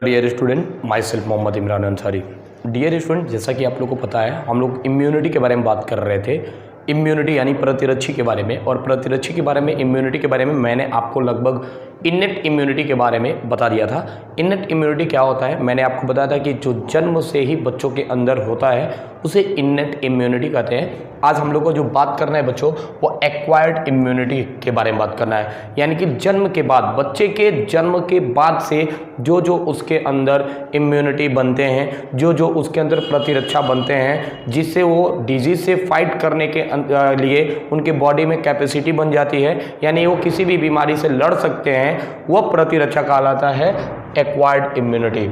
Dear student, myself Mohammad Imran Ansari. Dear student, जैसा कि आप लोग को पता है, हम लोग इम्यूनिटी के बारे में बात कर रहे थे। इम्यूनिटी यानी प्रतिरक्षी के बारे में, और प्रतिरक्षी के बारे में, इम्यूनिटी के बारे में मैंने आपको लगभग इनेट इम्यूनिटी के बारे में बता दिया था। इनेट इम्यूनिटी क्या होता है, मैंने आपको बताया था कि जो जन्म से ही बच्चों के अंदर होता है उसे इनेट इम्यूनिटी कहते हैं। आज हम लोग को जो बात करना है बच्चों, वो एक्वायर्ड इम्यूनिटी के बारे में बात करना है। यानी कि जन्म के बाद, बच्चे के जन्म के बाद से जो जो उसके अंदर इम्यूनिटी बनते हैं, जो जो उसके अंदर प्रतिरक्षा बनते हैं, जिससे वो डिजीज से फाइट करने के लिए उनके बॉडी में कैपेसिटी बन जाती है, यानी वो किसी भी बीमारी से लड़ सकते हैं, वह प्रतिरक्षा कहलाता है एक्वायर्ड इम्यूनिटी।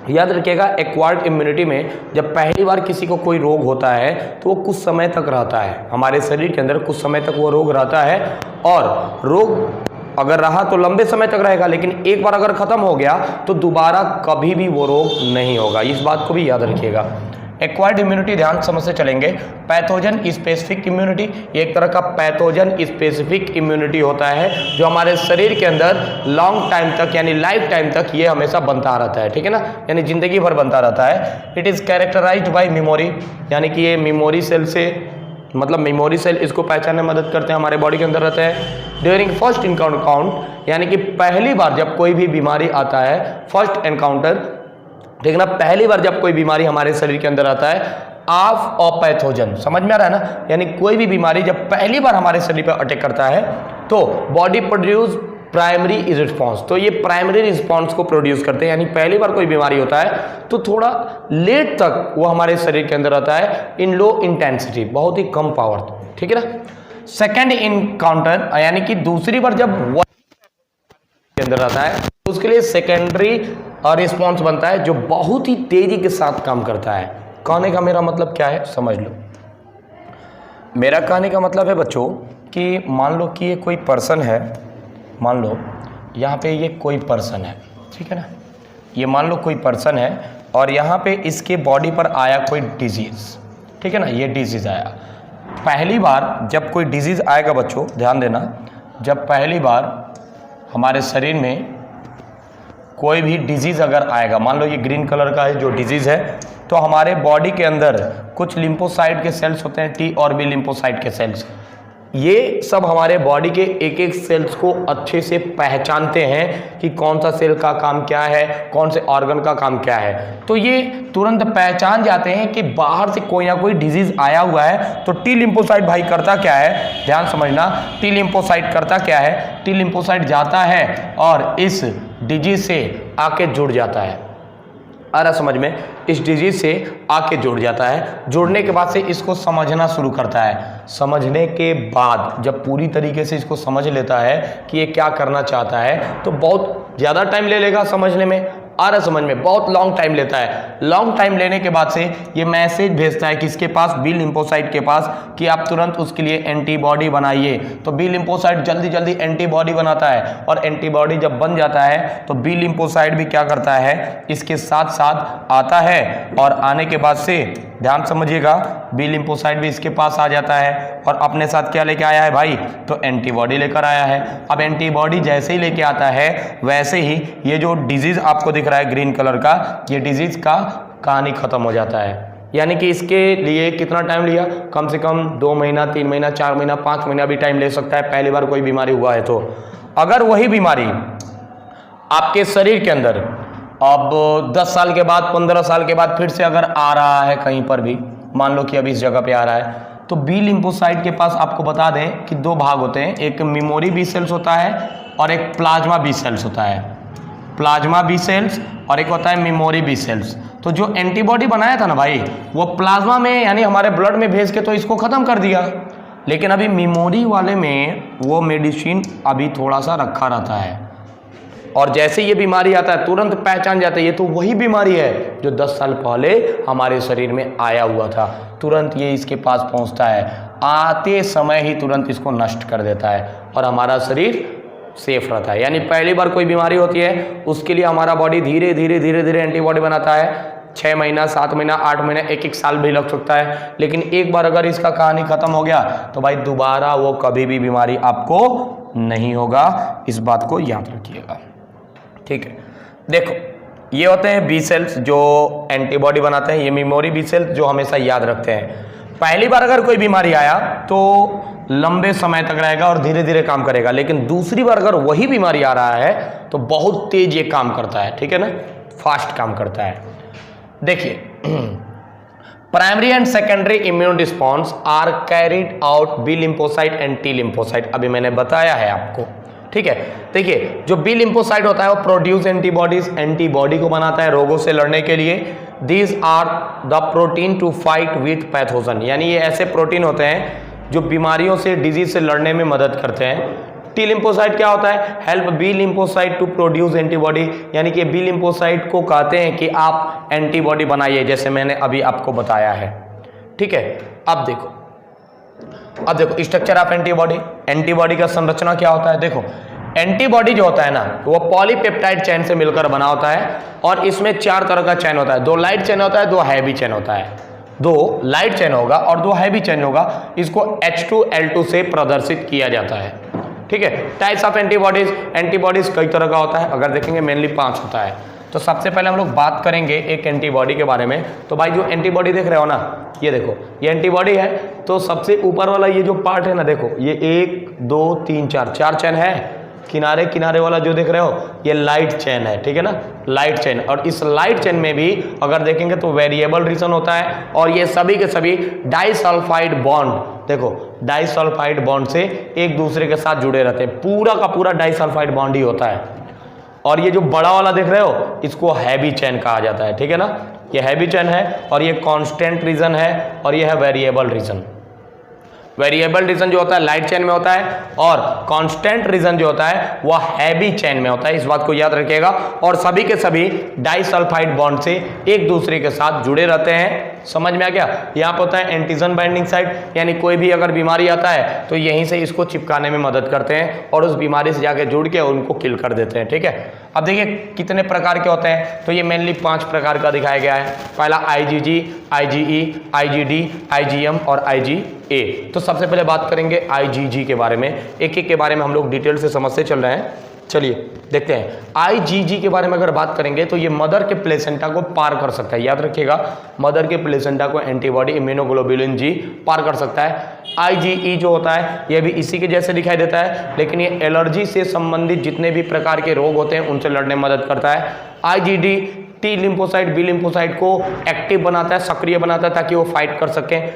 याद रखिएगा, एक्वायर्ड इम्यूनिटी में जब पहली बार किसी को कोई रोग होता है तो वो कुछ समय तक रहता है हमारे शरीर के अंदर, कुछ समय तक वो रोग रहता है। और रोग अगर रहा तो लंबे समय तक रहेगा, लेकिन एक बार अगर खत्म हो गया तो दोबारा कभी भी वो रोग नहीं होगा। इस बात को भी याद रखिएगा। एक्वायर्ड इम्यूनिटी ध्यान समझ से चलेंगे। पैथोजन स्पेसिफिक इम्यूनिटी, ये एक तरह का पैथोजन स्पेसिफिक इम्यूनिटी होता है जो हमारे शरीर के अंदर लॉन्ग टाइम तक, यानी लाइफ टाइम तक ये हमेशा बनता रहता है, ठीक है ना, यानी जिंदगी भर बनता रहता है। It is characterized by memory, यानी कि ये मेमोरी सेल से, मतलब मेमोरी सेल इसको पहचानने में मदद करते हैं, हमारे बॉडी के अंदर रहते हैं। ड्यूरिंग फर्स्ट इनकाउंट, यानी कि पहली बार जब कोई भी बीमारी आता है, फर्स्ट एनकाउंटर, ठीक है ना, पहली बार जब कोई बीमारी हमारे शरीर के अंदर आता है ऑफ अ पैथोजन, समझ में आ रहा है ना, यानी कोई भी बीमारी जब पहली बार हमारे शरीर पर अटैक करता है तो बॉडी प्रोड्यूस प्राइमरी रिस्पॉन्स, तो ये प्राइमरी रिस्पॉन्स को प्रोड्यूस करते हैं। यानी पहली बार कोई बीमारी होता है तो थोड़ा लेट तक वो हमारे शरीर के अंदर आता है, इन लो इंटेंसिटी, बहुत ही कम पावर, ठीक है ना। सेकेंड इनकाउंटर, यानी कि दूसरी बार जब के अंदर आता है तो उसके लिए सेकेंडरी रिस्पॉन्स बनता है जो बहुत ही तेजी के साथ काम करता है। कहने का मेरा मतलब क्या है समझ लो। मेरा कहने का मतलब है बच्चों कि मान लो कि ये कोई पर्सन है, मान लो यहाँ पे ये कोई पर्सन है, ठीक है ना, ये मान लो कोई पर्सन है और यहाँ पे इसके बॉडी पर आया कोई डिजीज़, ठीक है ना, ये डिजीज़ आया। पहली बार जब कोई डिजीज़ आएगा बच्चों, ध्यान देना, जब पहली बार हमारे शरीर में कोई भी डिजीज़ अगर आएगा, मान लो ये ग्रीन कलर का है जो डिजीज़ है, तो हमारे बॉडी के अंदर कुछ लिम्फोसाइट के सेल्स होते हैं, टी और बी लिम्फोसाइट के सेल्स, ये सब हमारे बॉडी के एक एक सेल्स को अच्छे से पहचानते हैं कि कौन सा सेल का काम क्या है, कौन से ऑर्गन का काम क्या है। तो ये तुरंत पहचान जाते हैं कि बाहर से कोई ना कोई डिजीज आया हुआ है। तो टी लिम्फोसाइट भाई करता क्या है, ध्यान समझना, टी लिम्फोसाइट करता क्या है, टी लिम्फोसाइट जाता है और इस डिजीज से आके जुड़ जाता है। आ रहा समझ में, इस डिजीज से आके जुड़ जाता है। जुड़ने के बाद से इसको समझना शुरू करता है। समझने के बाद जब पूरी तरीके से इसको समझ लेता है कि ये क्या करना चाहता है, तो बहुत ज़्यादा टाइम ले लेगा समझने में। आ रहा समझ में, बहुत लॉन्ग टाइम लेता है। लॉन्ग टाइम लेने के बाद से ये मैसेज भेजता है किसके पास, बी लिम्फोसाइट के पास, कि आप तुरंत उसके लिए एंटीबॉडी बनाइए। तो बी लिम्फोसाइट जल्दी जल्दी एंटीबॉडी बनाता है, और एंटीबॉडी जब बन जाता है तो बी लिम्फोसाइट भी क्या करता है, इसके साथ साथ आता है, और आने के बाद से ध्यान समझिएगा, बी लिम्फोसाइट भी इसके पास आ जाता है और अपने साथ क्या लेके आया है भाई, तो एंटीबॉडी लेकर आया है। अब एंटीबॉडी जैसे ही लेके आता है वैसे ही ये जो डिजीज आपको दिख रहा है ग्रीन कलर का, ये डिजीज का कहानी खत्म हो जाता है। यानी कि इसके लिए कितना टाइम लिया, कम से कम 2 महीना, 3 महीना, 4 महीना, 5 महीना भी टाइम ले सकता है पहली बार कोई बीमारी हुआ है तो। अगर वही बीमारी आपके शरीर के अंदर अब 10 साल के बाद, 15 साल के बाद फिर से अगर आ रहा है कहीं पर भी, मान लो कि अभी इस जगह पे आ रहा है, तो बी लिम्फोसाइट के पास आपको बता दें कि 2 भाग होते हैं, एक मेमोरी बी सेल्स होता है और एक प्लाज्मा बी सेल्स होता है। प्लाज्मा बी सेल्स और एक होता है मेमोरी बी सेल्स। तो जो एंटीबॉडी बनाया था ना भाई, वो प्लाज्मा में यानी हमारे ब्लड में भेज के तो इसको खत्म कर दिया, लेकिन अभी मेमोरी वाले में वो मेडिसिन अभी थोड़ा सा रखा रहता है, और जैसे ये बीमारी आता है तुरंत पहचान जाता है ये तो वही बीमारी है जो 10 साल पहले हमारे शरीर में आया हुआ था। तुरंत ये इसके पास पहुंचता है, आते समय ही तुरंत इसको नष्ट कर देता है और हमारा शरीर सेफ रहता है। यानी पहली बार कोई बीमारी होती है उसके लिए हमारा बॉडी धीरे धीरे धीरे धीरे एंटीबॉडी बनाता है। 6 महीना, 7 महीना, 8 महीना, 1 साल भी लग सकता है, लेकिन एक बार अगर इसका कहानी खत्म हो गया तो भाई दोबारा वो कभी भी बीमारी आपको नहीं होगा। इस बात को याद रखिएगा, ठीक है। देखो ये होते हैं बी सेल्स जो एंटीबॉडी बनाते हैं, ये मेमोरी बी सेल्स जो हमेशा याद रखते हैं। पहली बार अगर कोई बीमारी आया तो लंबे समय तक रहेगा और धीरे धीरे काम करेगा, लेकिन दूसरी बार अगर वही बीमारी आ रहा है तो बहुत तेज ये काम करता है, ठीक है ना, फास्ट काम करता है। देखिए primary and secondary immune response are carried out B lymphocyte and T lymphocyte, अभी मैंने बताया है आपको, ठीक है। देखिए जो बी लिम्फोसाइट होता है वो प्रोड्यूस एंटीबॉडीज, एंटीबॉडी को बनाता है रोगों से लड़ने के लिए। These are the protein to fight with pathogen, यानी ये ऐसे प्रोटीन होते हैं जो बीमारियों से, डिजीज से लड़ने में मदद करते हैं। टी लिम्फोसाइट क्या होता है, help B lymphocyte to produce antibody, यानी कि बी लिम्फोसाइट को कहते हैं कि आप एंटीबॉडी बनाइए, जैसे मैंने अभी आपको बताया है, ठीक है। अब देखो स्ट्रक्चर ऑफ एंटीबॉडी, एंटीबॉडी का संरचना क्या होता है। देखो एंटीबॉडी जो होता है ना वो पॉलीपेप्टाइड चेन से मिलकर बना होता है और इसमें 4 तरह का चेन होता है, 2 लाइट चेन होता है, 2 हैवी चेन होता है, 2 लाइट चेन होगा और 2 हैवी चेन होगा। इसको H2L2 से प्रदर्शित किया जाता है, ठीक है। टाइप्स ऑफ एंटीबॉडीज, एंटीबॉडीज कई तरह का होता है, अगर देखेंगे मेनली 5 होता है। तो सबसे पहले हम लोग बात करेंगे एक एंटीबॉडी के बारे में। तो भाई जो एंटीबॉडी देख रहे हो ना, ये देखो ये एंटीबॉडी है, तो सबसे ऊपर वाला ये जो पार्ट है ना, देखो ये 1 2 3 4 चेन है। किनारे किनारे वाला जो देख रहे हो ये लाइट चेन है, ठीक है ना, लाइट चेन। और इस लाइट चेन में भी अगर देखेंगे तो वेरिएबल रीजन होता है और ये सभी के सभी डाइसल्फाइड बॉन्ड, देखो डाइसल्फाइड बॉन्ड से एक दूसरे के साथ जुड़े रहते हैं, पूरा का पूरा डाइसल्फाइड बॉन्ड ही होता है। और ये जो बड़ा वाला देख रहे हो इसको हैवी चेन कहा जाता है, ठीक है ना, ये हैवी चेन है और ये कांस्टेंट रीजन है और ये है वेरिएबल रीजन। वेरिएबल रीजन जो होता है लाइट चेन में होता है और कांस्टेंट रीजन जो होता है वह हैवी चेन में होता है, इस बात को याद रखिएगा। और सभी के सभी डाइसल्फाइड बॉन्ड से एक दूसरे के साथ जुड़े रहते हैं, समझ में आ गया। यहाँ पे होता है एंटीजन बाइंडिंग साइट, यानी कोई भी अगर बीमारी आता है तो यहीं से इसको चिपकाने में मदद करते हैं और उस बीमारी से जाके जुड़ के उनको किल कर देते हैं, ठीक है। अब देखिए कितने प्रकार के होते हैं, तो ये मेनली 5 प्रकार का दिखाया गया है। पहला IgG, IgE, IgD, IgM और IgA। तो सबसे पहले बात करेंगे IgG के बारे में, एक एक के बारे में हम लोग डिटेल से समझते चल रहे हैं। चलिए देखते हैं IgG के बारे में अगर बात करेंगे तो ये मदर के प्लेसेंटा को पार कर सकता है, याद रखिएगा, मदर के प्लेसेंटा को एंटीबॉडी इम्यूनोग्लोबुलिन G पार कर सकता है। IgE जो होता है ये भी इसी के जैसे दिखाई देता है, लेकिन ये एलर्जी से संबंधित जितने भी प्रकार के रोग होते हैं उनसे लड़ने में मदद करता है। IgD T lymphocyte B lymphocyte को एक्टिव बनाता है, सक्रिय बनाता है ताकि वो फाइट कर सकें।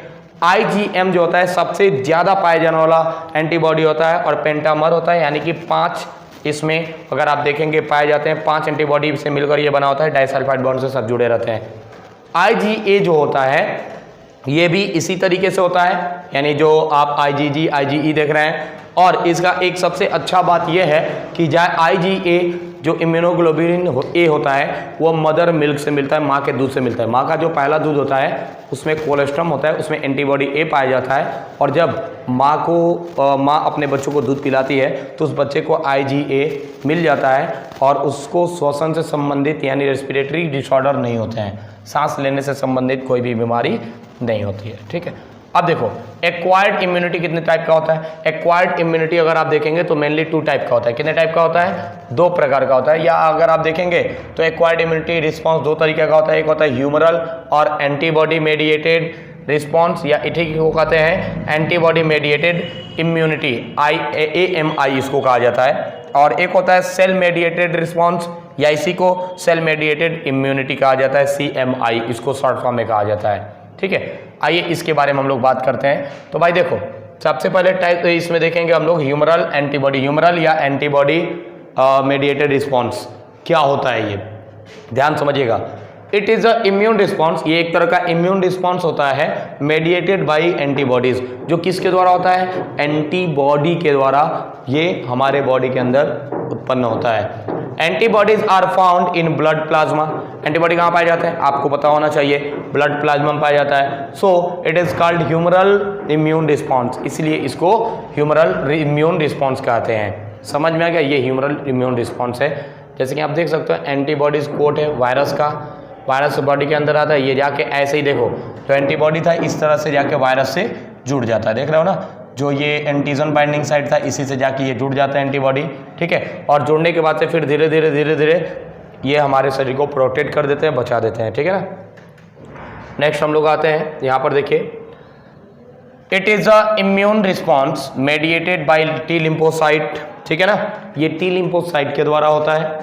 IgM जो होता है सबसे ज़्यादा पाए जाने वाला एंटीबॉडी होता है और पेंटामर होता है, यानी कि 5 इसमें अगर आप देखेंगे पाए जाते हैं, 5 एंटीबॉडी से मिलकर ये बना होता है, डाइसल्फाइड बॉन्ड से सब जुड़े रहते हैं। IgA जो होता है ये भी इसी तरीके से होता है, यानी जो आप IgG IgE देख रहे हैं। और इसका एक सबसे अच्छा बात यह है कि IgA जो इम्यूनोग्लोबुलिन A होता है वो मदर मिल्क से मिलता है, माँ के दूध से मिलता है। माँ का जो पहला दूध होता है उसमें कोलेस्ट्रम होता है, उसमें एंटीबॉडी A पाया जाता है और जब माँ अपने बच्चों को दूध पिलाती है तो उस बच्चे को IgA मिल जाता है और उसको श्वसन से संबंधित यानी रेस्पिरेटरी डिसऑर्डर नहीं होते हैं, सांस लेने से संबंधित कोई भी बीमारी नहीं होती है, ठीक है। अब देखो एक्वायर्ड इम्यूनिटी कितने टाइप का होता है। एक्वायर्ड इम्यूनिटी अगर आप देखेंगे तो मेनली 2 टाइप का होता है। कितने टाइप का होता है, 2 प्रकार का होता है। या अगर आप देखेंगे तो एक्वायर्ड इम्यूनिटी रिस्पॉन्स 2 तरीके का होता है, एक होता है ह्यूमरल और एंटीबॉडी मेडिएटेड रिस्पॉन्स, या इसी को कहते हैं एंटीबॉडी मेडिएटेड इम्यूनिटी, AMI इसको कहा जाता है। और एक होता है सेल मेडिएटेड रिस्पॉन्स, या इसी को सेल मेडिएटेड इम्यूनिटी कहा जाता है, CMI इसको शॉर्ट फॉर्म में कहा जाता है, ठीक है। आइए इसके बारे में हम लोग बात करते हैं। तो भाई देखो सबसे पहले टाइप इसमें देखेंगे हम लोग ह्यूमरल एंटीबॉडी, ह्यूमरल या एंटीबॉडी मेडिएटेड रिस्पॉन्स क्या होता है, ये ध्यान समझिएगा। It is a immune response, ये एक तरह का इम्यून रिस्पॉन्स होता है मेडिएटेड बाई एंटीबॉडीज, जो किसके द्वारा होता है, एंटीबॉडी के द्वारा ये हमारे बॉडी के अंदर उत्पन्न होता है। Antibodies are found in blood plasma, antibody कहाँ पाए जाते हैं आपको पता होना चाहिए, ब्लड प्लाज्मा में पाया जाता है। So it is called humoral immune response, इसलिए इसको ह्यूमरल इम्यून रिस्पॉन्स कहते हैं। समझ में आ गया, ये ह्यूमरल इम्यून रिस्पॉन्स है। जैसे कि आप देख सकते हो एंटीबॉडीज कोट है वायरस का, वायरस बॉडी के अंदर आता है, ये जाके ऐसे ही देखो जो एंटीबॉडी था इस तरह से जाके वायरस से जुड़ जाता है, देख रहे हो ना, जो ये एंटीजन बाइंडिंग साइट था इसी से जाके ये जुड़ जाता है एंटीबॉडी, ठीक है। और जुड़ने के बाद से फिर धीरे धीरे ये हमारे शरीर को प्रोटेक्ट कर देते हैं, बचा देते हैं, ठीक है ना। नेक्स्ट हम लोग आते हैं यहाँ पर, देखिए it is a immune response mediated bye T lymphocyte, ठीक है ना, ये टी लिम्फोसाइट के द्वारा होता है।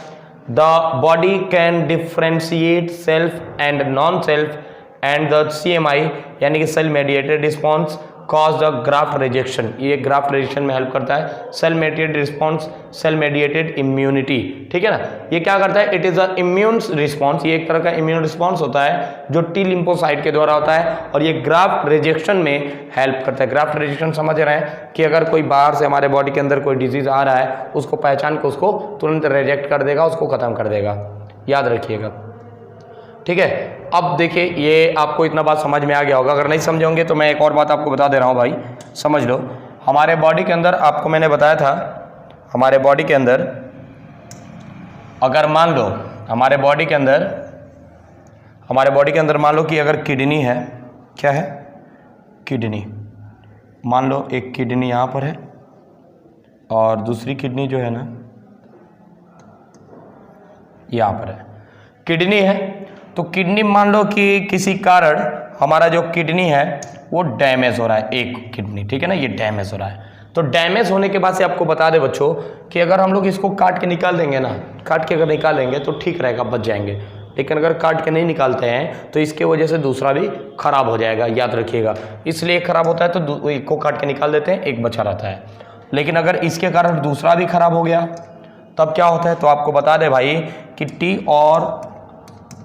The body can differentiate self and non self and the CMI यानी कि cell mediated response cause the graft rejection, ये ग्राफ्ट रिजेक्शन में हेल्प करता है। Cell mediated response, cell mediated immunity, ठीक है ना, ये क्या करता है, it is a immune response, ये एक तरह का इम्यून रिस्पॉन्स होता है जो टी लिम्फोसाइट के द्वारा होता है और ये ग्राफ्ट रिजेक्शन में हेल्प करता है। ग्राफ्ट रिजेक्शन समझ रहे हैं कि अगर कोई बाहर से हमारे बॉडी के अंदर कोई डिजीज आ रहा है, उसको पहचान के उसको तुरंत रिजेक्ट कर देगा, उसको खत्म कर देगा, याद रखिएगा, ठीक है। अब देखिए ये आपको इतना बात समझ में आ गया होगा, अगर नहीं समझे होंगे तो मैं एक और बात आपको बता दे रहा हूँ भाई, समझ लो। हमारे बॉडी के अंदर आपको मैंने बताया था, हमारे बॉडी के अंदर अगर मान लो हमारे बॉडी के अंदर मान लो कि अगर किडनी है, क्या है, किडनी, मान लो एक किडनी यहाँ पर है और दूसरी किडनी जो है ना यहाँ पर है, किडनी है, तो किडनी मान लो कि किसी कारण हमारा जो किडनी है वो डैमेज हो रहा है, एक किडनी, ठीक है ना, ये डैमेज हो रहा है। तो डैमेज होने के बाद से आपको बता दे बच्चों कि अगर हम लोग इसको काट के निकाल देंगे ना, काट के अगर निकालेंगे तो ठीक रहेगा, बच जाएंगे, लेकिन अगर काट के नहीं निकालते हैं तो इसके वजह से दूसरा भी खराब हो जाएगा, याद रखिएगा। इसलिए एक खराब होता है तो एक को काट के निकाल देते हैं, एक बचा रहता है। लेकिन अगर इसके कारण दूसरा भी खराब हो गया तब क्या होता है, तो आपको बता दे भाई कि टी और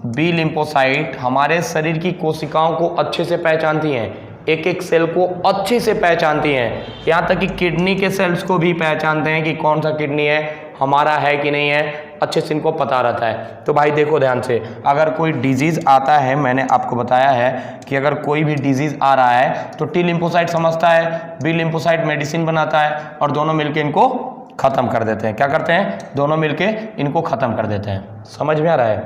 बी लिम्फोसाइट हमारे शरीर की कोशिकाओं को अच्छे से पहचानती हैं, एक एक सेल को अच्छे से पहचानती हैं, यहाँ तक कि किडनी के सेल्स को भी पहचानते हैं कि कौन सा किडनी है, हमारा है कि नहीं है, अच्छे से इनको पता रहता है। तो भाई देखो ध्यान से, अगर कोई डिजीज़ आता है, मैंने आपको बताया है कि अगर कोई भी डिजीज़ आ रहा है तो टी लिम्फोसाइट समझता है, बी लिम्फोसाइट मेडिसिन बनाता है और दोनों मिलके इनको ख़त्म कर देते हैं। क्या करते हैं, दोनों मिलके इनको ख़त्म कर देते हैं। समझ में आ रहा है,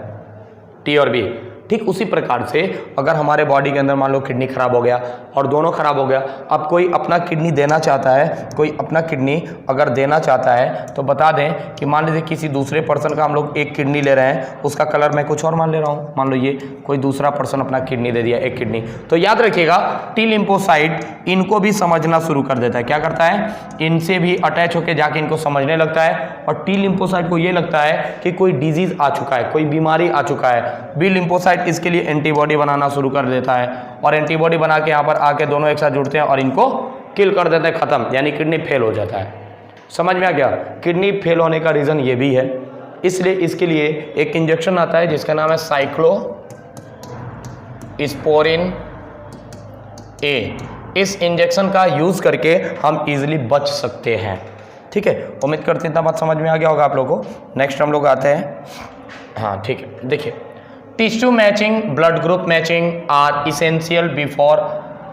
टी और बी। ठीक उसी प्रकार से अगर हमारे बॉडी के अंदर मान लो किडनी खराब हो गया और दोनों खराब हो गया, अब कोई अपना किडनी देना चाहता है, कोई अपना किडनी अगर देना चाहता है तो बता दें कि मान लीजिए किसी दूसरे पर्सन का हम लोग एक किडनी ले रहे हैं, उसका कलर मैं कुछ और मान ले रहा हूँ, मान लो ये कोई दूसरा पर्सन अपना किडनी दे दिया, एक किडनी, तो याद रखिएगा टी लिम्फोसाइट इनको भी समझना शुरू कर देता है। क्या करता है, इनसे भी अटैच होकर जाके इनको समझने लगता है और टी लिम्फोसाइट को ये लगता है कि कोई डिजीज आ चुका है, कोई बीमारी आ चुका है। बी लिम्फोसाइट इसके लिए एंटीबॉडी बनाना शुरू कर देता है और एंटीबॉडी बना के यहाँ पर आके दोनों एक साथ जुड़ते हैं और इनको किल कर देते हैं, खत्म, यानी किडनी फेल हो जाता है। समझ में आ गया, किडनी फेल होने का रीजन ये भी है, इसलिए इसके लिए एक इंजेक्शन आता है जिसका नाम है साइक्लोस्पोरिन ए। इस इंजेक्शन का यूज करके हम इजीली बच सकते हैं। ठीक है, उम्मीद करते हैं इतना बात समझ में आ गया होगा आप लोगों को। नेक्स्ट हम लोग आते हैं, हाँ ठीक है, देखिए tissue matching, blood group matching are essential before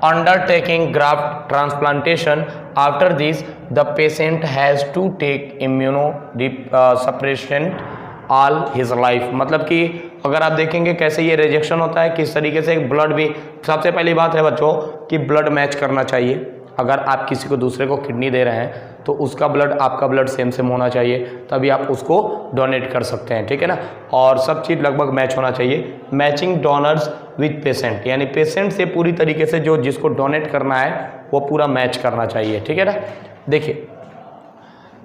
undertaking graft transplantation. After this the patient has to take immunosuppression all his life। मतलब कि अगर आप देखेंगे कैसे ये रिजेक्शन होता है, किस तरीके से ब्लड भी, सबसे पहली बात है बच्चों कि ब्लड मैच करना चाहिए। अगर आप किसी को दूसरे को किडनी दे रहे हैं तो उसका ब्लड आपका ब्लड सेम सेम होना चाहिए, तभी आप उसको डोनेट कर सकते हैं, ठीक है ना। और सब चीज़ लगभग मैच होना चाहिए। मैचिंग डोनर्स विद पेशेंट, यानी पेशेंट से पूरी तरीके से जो जिसको डोनेट करना है वो पूरा मैच करना चाहिए, ठीक है ना। देखिए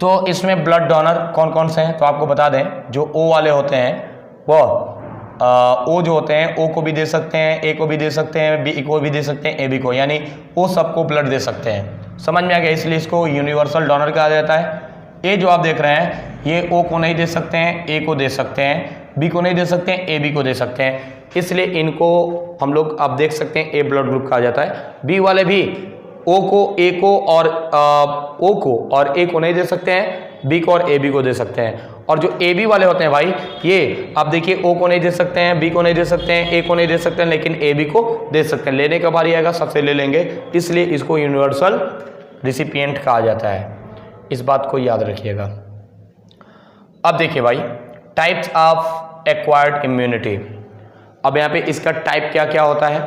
तो इसमें ब्लड डोनर कौन कौन से हैं तो आपको बता दें, जो ओ वाले होते हैं वो ओ जो होते हैं, ओ को भी दे सकते हैं, ए को भी दे सकते हैं, बी को भी दे सकते हैं, ए बी को, यानी ओ सबको ब्लड दे सकते हैं। समझ में आ गया, इसलिए इसको यूनिवर्सल डोनर कहा जाता है। ए जो आप देख रहे हैं ये ओ को नहीं दे सकते हैं, ए को दे सकते हैं, बी को नहीं दे सकते हैं, ए बी को दे सकते हैं, इसलिए इनको हम लोग आप देख सकते हैं ए ब्लड ग्रुप कहा जाता है। बी वाले भी ओ को, ए को और ओ को और ए को नहीं दे सकते हैं, बी को और ए बी को दे सकते हैं। और जो ए बी वाले होते हैं भाई, ये आप देखिए ओ को नहीं दे सकते हैं, बी को नहीं दे सकते हैं, ए को नहीं दे सकते हैं, लेकिन ए बी को दे सकते हैं। लेने का बारी आएगा सबसे ले लेंगे, इसलिए इसको यूनिवर्सल रिसिपिएंट कहा जाता है। इस बात को याद रखिएगा। अब देखिए भाई टाइप्स ऑफ एक्वायर्ड इम्यूनिटी। अब यहाँ पे इसका टाइप क्या क्या होता है,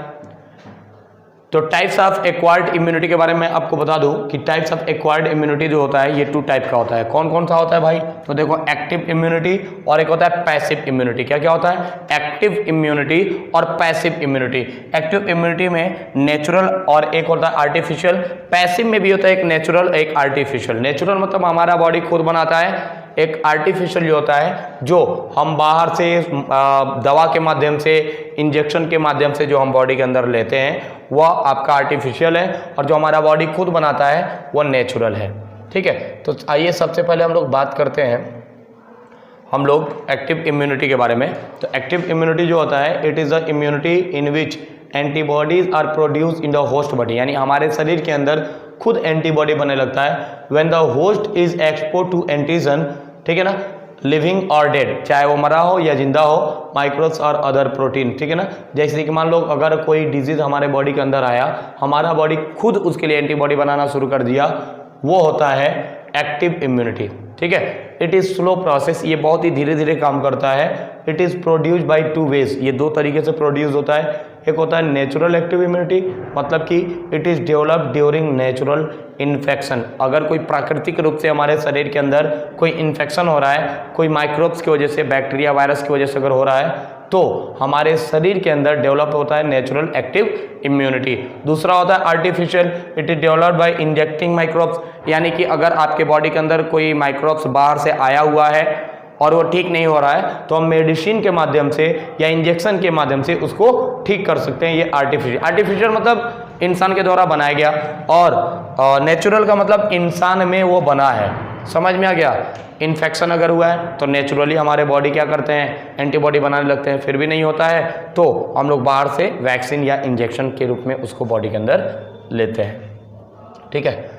तो टाइप्स ऑफ एक्वायर्ड इम्यूनिटी के बारे में आपको बता दूं कि टाइप्स ऑफ एक्वायर्ड इम्यूनिटी जो होता है ये 2 टाइप का होता है। कौन कौन सा होता है भाई? तो देखो, एक्टिव इम्यूनिटी और एक होता है पैसिव इम्यूनिटी। क्या क्या होता है? एक्टिव इम्यूनिटी और पैसिव इम्यूनिटी। एक्टिव इम्यूनिटी में नेचुरल और एक होता है आर्टिफिशियल। पैसिव में भी होता है एक नेचुरल एक आर्टिफिशियल। नेचुरल मतलब हमारा बॉडी खुद बनाता है, एक आर्टिफिशियल जो होता है जो हम बाहर से दवा के माध्यम से, इंजेक्शन के माध्यम से जो हम बॉडी के अंदर लेते हैं वह आपका आर्टिफिशियल है, और जो हमारा बॉडी खुद बनाता है वह नेचुरल है। ठीक है, तो आइए सबसे पहले हम लोग बात करते हैं हम लोग एक्टिव इम्यूनिटी के बारे में। तो एक्टिव इम्यूनिटी जो होता है, it is a immunity in which antibodies are produce in the host body, यानी हमारे शरीर के अंदर खुद एंटीबॉडी बनने लगता है when the host is expose to antigen, ठीक है ना, लिविंग और डेड, चाहे वो मरा हो या जिंदा हो, माइक्रोब्स और अदर प्रोटीन। ठीक है ना, जैसे कि मान लो अगर कोई डिजीज हमारे बॉडी के अंदर आया, हमारा बॉडी खुद उसके लिए एंटीबॉडी बनाना शुरू कर दिया, वो होता है एक्टिव इम्यूनिटी। ठीक है, इट इज स्लो प्रोसेस, ये बहुत ही धीरे धीरे काम करता है। It is produced by 2 ways, ये 2 तरीके से प्रोड्यूस होता है। एक होता है नेचुरल एक्टिव इम्यूनिटी, मतलब कि it is developed during natural infection. अगर कोई प्राकृतिक रूप से हमारे शरीर के अंदर कोई इन्फेक्शन हो रहा है, कोई माइक्रोब्स की वजह से, बैक्टीरिया वायरस की वजह से अगर हो रहा है, तो हमारे शरीर के अंदर डेवलप होता है नेचुरल एक्टिव इम्यूनिटी। दूसरा होता है artificial, it is developed by injecting microbes, यानी कि अगर आपके बॉडी के अंदर कोई माइक्रोब्स बाहर से आया हुआ है और वो ठीक नहीं हो रहा है, तो हम मेडिसिन के माध्यम से या इंजेक्शन के माध्यम से उसको ठीक कर सकते हैं। ये आर्टिफिशियल। आर्टिफिशियल मतलब इंसान के द्वारा बनाया गया, और नेचुरल का मतलब इंसान में वो बना है। समझ में आ गया? इन्फेक्शन अगर हुआ है तो नेचुरली हमारे बॉडी क्या करते हैं, एंटीबॉडी बनाने लगते हैं, फिर भी नहीं होता है तो हम लोग बाहर से वैक्सीन या इंजेक्शन के रूप में उसको बॉडी के अंदर लेते हैं। ठीक है,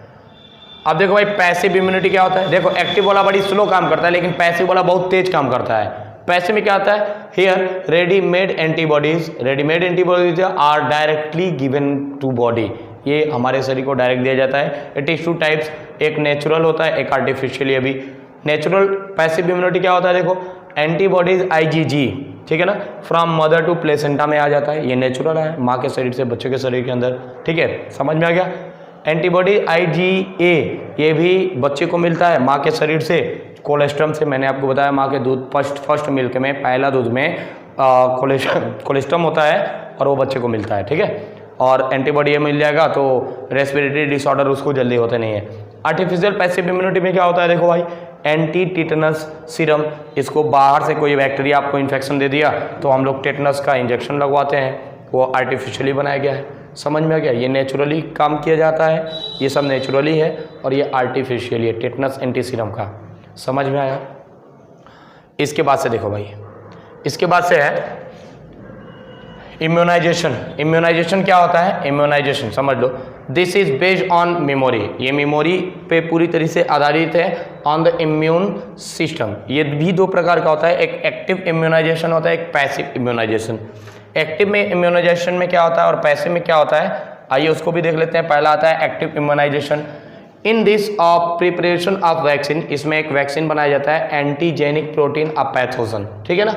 अब देखो भाई पैसिव इम्यूनिटी क्या होता है। देखो, एक्टिव वाला बड़ी स्लो काम करता है, लेकिन पैसिव वाला बहुत तेज काम करता है। पैसिव में क्या होता है? Here readymade antibodies are directly given to body, ये हमारे शरीर को डायरेक्ट दिया जाता है। इट इज 2 टाइप्स, एक नेचुरल होता है, एक आर्टिफिशियल। ये भी नेचुरल पैसिव इम्यूनिटी क्या होता है? देखो, एंटीबॉडीज IgG, ठीक है ना, फ्रॉम मदर टू प्लेसेंटा में आ जाता है, ये नेचुरल है, माँ के शरीर से बच्चे के शरीर के अंदर। ठीक है, समझ में आ गया? एंटीबॉडी IgA, ये भी बच्चे को मिलता है माँ के शरीर से, कोलेस्ट्रम से। मैंने आपको बताया माँ के दूध फर्स्ट मिल्क में, पहला दूध में कोलेस्ट्रम होता है और वो बच्चे को मिलता है। ठीक है, और एंटीबॉडी ये मिल जाएगा तो रेस्पिरेटरी डिसऑर्डर उसको जल्दी होते नहीं है। आर्टिफिशियल पैसिव इम्यूनिटी में क्या होता है? देखो भाई, एंटी टिटनस सीरम, इसको बाहर से कोई बैक्टीरिया आपको इन्फेक्शन दे दिया तो हम लोग टेटनस का इंजेक्शन लगवाते हैं, वो आर्टिफिशियली बनाया गया है। समझ में आ गया? ये नेचुरली काम किया जाता है, ये सब नेचुरली है, और ये आर्टिफिशियली है, टेटनस एंटी सीरम का। समझ में आया? इसके बाद से देखो भाई, इसके बाद से है इम्यूनाइजेशन। इम्यूनाइजेशन क्या होता है? इम्यूनाइजेशन समझ लो, this is based on memory, ये मेमोरी पे पूरी तरह से आधारित है, ऑन द इम्यून सिस्टम। ये भी 2 प्रकार का होता है, एक एक्टिव इम्यूनाइजेशन होता है, एक पैसिव इम्यूनाइजेशन। एक्टिव में इम्यूनाइजेशन में क्या होता है और पैसिव में क्या होता है, आइए उसको भी देख लेते हैं। पहला आता है active immunization. In this of preparation of vaccine, इसमें एक वैक्सीन बनाया जाता है एंटीजेनिक प्रोटीन ऑफ पैथोजन, ठीक है ना,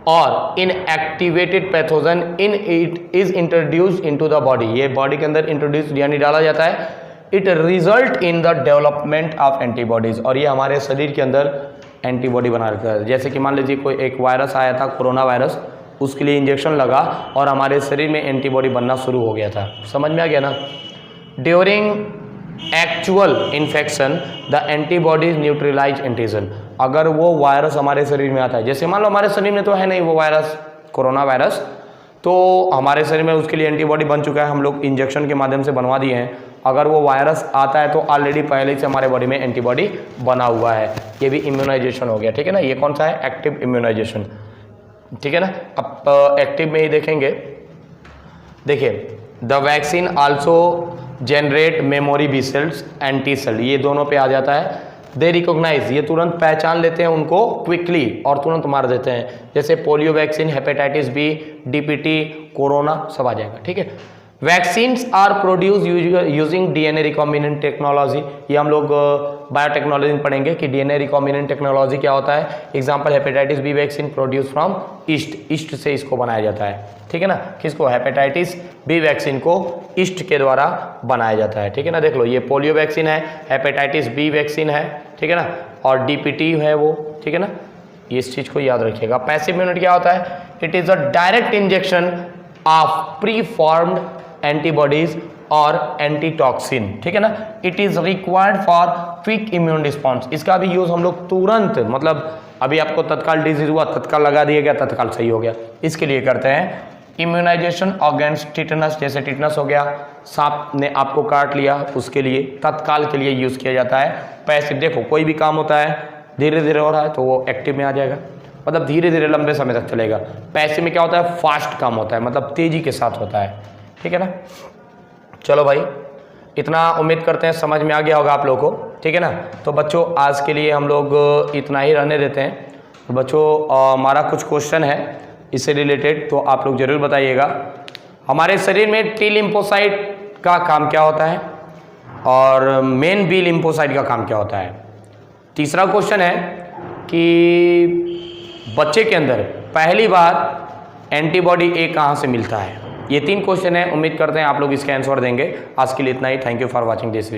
और inactivated pathogen in it is introduced into the body, ये बॉडी के अंदर इंट्रोड्यूस यानी डाला जाता है। It result in the development of antibodies, और ये हमारे शरीर के अंदर एंटीबॉडी बना रहता है। जैसे कि मान लीजिए कोई एक वायरस आया था, कोरोना वायरस, उसके लिए इंजेक्शन लगा और हमारे शरीर में एंटीबॉडी बनना शुरू हो गया था। समझ में आ गया ना? During actual infection the antibodies neutralize antigen, अगर वो वायरस हमारे शरीर में आता है, जैसे मान लो हमारे शरीर में तो है नहीं वो वायरस, कोरोना वायरस, तो हमारे शरीर में उसके लिए एंटीबॉडी बन चुका है, हम लोग इंजेक्शन के माध्यम से बनवा दिए हैं। अगर वो वायरस आता है तो ऑलरेडी पहले से हमारे बॉडी में एंटीबॉडी बना हुआ है, ये भी इम्यूनाइजेशन हो गया। ठीक है ना, ये कौन सा है? Active immunization. ठीक है ना, अब एक्टिव में ही देखेंगे। देखिए, the vaccine also generate memory B cells, anti cell, ये दोनों पे आ जाता है। दे रिकॉग्नाइज, ये तुरंत पहचान लेते हैं उनको क्विकली और तुरंत मार देते हैं। जैसे polio vaccine, hepatitis B, DPT, corona, सब आ जाएगा। ठीक है, vaccines are produce using DNA recombinant technology. ये हम लोग बायोटेक्नोलॉजी में पढ़ेंगे कि डीएनए रिकॉम्बिनेंट टेक्नोलॉजी क्या होता है। Example hepatitis B vaccine produce from yeast, yeast से इसको बनाया जाता है, ठीक है ना। किसको? हेपेटाइटिस बी वैक्सीन को ईस्ट के द्वारा बनाया जाता है, ठीक है ना। देख लो, ये पोलियो वैक्सीन है, हेपेटाइटिस बी वैक्सीन है, ठीक है ना, और डीपीटी है वो, ठीक है ना। इस चीज को याद रखिएगा। पैसिव इम्यूनिटी क्या होता है? It is a direct injection of pre formed antibodies और एंटीटॉक्सिन, ठीक है ना। It is required for quick immune response. इसका भी यूज हम लोग तुरंत, मतलब अभी आपको तत्काल डिजीज हुआ, तत्काल लगा दिया गया, तत्काल सही हो गया, इसके लिए करते हैं। इम्यूनाइजेशन अगेंस्ट टिटनस, जैसे टिटनस हो गया, सांप ने आपको काट लिया, उसके लिए तत्काल के लिए यूज किया जाता है। पैसिव, देखो कोई भी काम होता है धीरे धीरे हो रहा है तो वो एक्टिव में आ जाएगा, मतलब धीरे धीरे लंबे समय तक चलेगा। पैसिव में क्या होता है? फास्ट काम होता है, मतलब तेजी के साथ होता है, ठीक है ना। चलो भाई, इतना उम्मीद करते हैं समझ में आ गया होगा आप लोगों को, ठीक है ना। तो बच्चों आज के लिए हम लोग इतना ही रहने देते हैं। तो बच्चों हमारा कुछ क्वेश्चन है इससे रिलेटेड, तो आप लोग जरूर बताइएगा। हमारे शरीर में टी लिम्फोसाइट का काम क्या होता है और मेन बी लिम्फोसाइट का काम क्या होता है। तीसरा क्वेश्चन है कि बच्चे के अंदर पहली बार एंटीबॉडी ए कहाँ से मिलता है। ये 3 क्वेश्चन है, उम्मीद करते हैं आप लोग इसके आंसर देंगे। आज के लिए इतना ही। Thank you for watching this video.